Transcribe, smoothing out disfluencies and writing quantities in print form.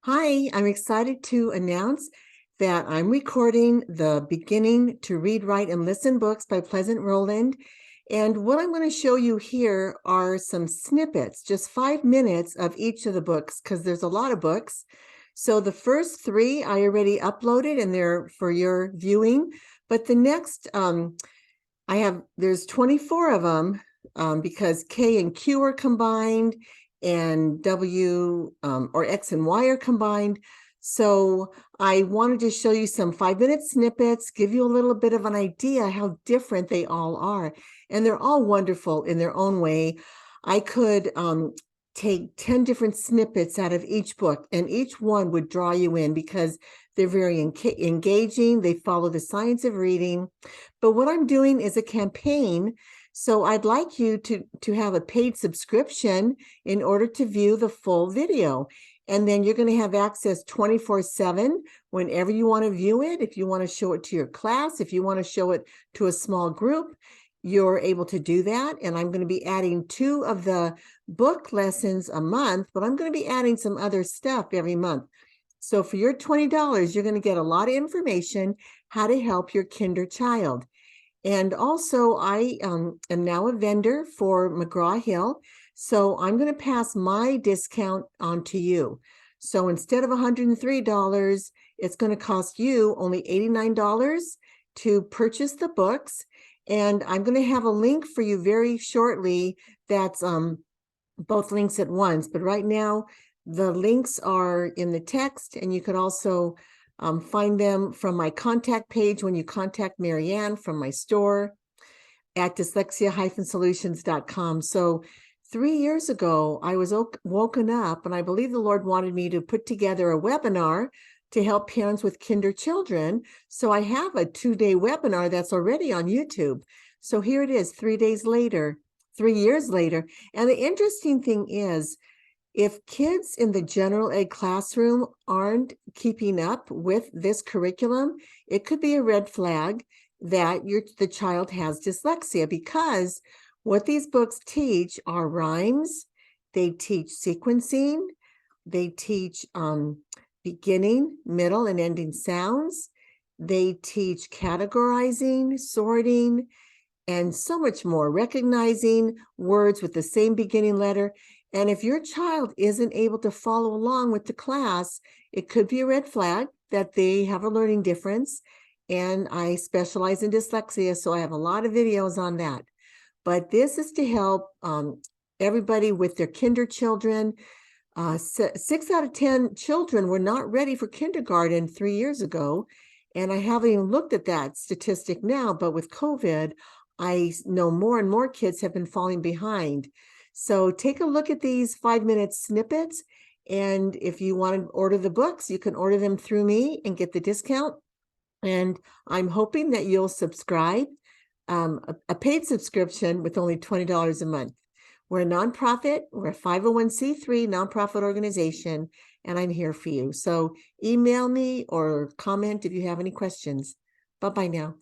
Hi, I'm excited to announce that I'm recording the Beginning to Read, Write, and Listen books by Pleasant Rowland. And what I'm going to show you here are some snippets, just 5 minutes of each of the books, because there's a lot of books. So the first three I already uploaded and they're for your viewing. But the next, there's 24 of them because K and Q are combined and W or X and Y are combined. So I wanted to show you some 5-minute snippets, give you a little bit of an idea how different they all are. And they're all wonderful in their own way. I could take 10 different snippets out of each book, and each one would draw you in because they're very engaging. They follow the science of reading. But what I'm doing is a campaign. So I'd like you to have a paid subscription in order to view the full video. And then you're going to have access 24/7 whenever you want to view it. If you want to show it to your class, if you want to show it to a small group, you're able to do that. And I'm going to be adding 2 of the book lessons a month, but I'm going to be adding some other stuff every month. So for your $20, you're going to get a lot of information how to help your kinder child. And also, I am now a vendor for McGraw-Hill. So I'm going to pass my discount on to you. So instead of $103, it's going to cost you only $89 to purchase the books. And I'm going to have a link for you very shortly that's both links at once. But right now, the links are in the text, and you could also find them from my contact page when you contact Marianne from my store at dyslexia-solutions.com. So 3 years ago, I was woken up, and I believe the Lord wanted me to put together a webinar to help parents with kinder children. So I have a 2-day webinar that's already on YouTube. So here it is, 3 days later, 3 years later. And the interesting thing is, if kids in the general ed classroom aren't keeping up with this curriculum, it could be a red flag that the child has dyslexia, because what these books teach are rhymes, they teach sequencing, they teach beginning, middle, and ending sounds, they teach categorizing, sorting, and so much more, recognizing words with the same beginning letter. And if your child isn't able to follow along with the class, it could be a red flag that they have a learning difference. And I specialize in dyslexia, so I have a lot of videos on that. But this is to help everybody with their kinder children. 6 out of 10 children were not ready for kindergarten 3 years ago. And I haven't even looked at that statistic now, but with COVID, I know more and more kids have been falling behind. So take a look at these 5-minute snippets. And if you want to order the books, you can order them through me and get the discount. And I'm hoping that you'll subscribe, a paid subscription with only $20 a month. We're a nonprofit. We're a 501c3 nonprofit organization, and I'm here for you. So email me or comment if you have any questions. Bye-bye now.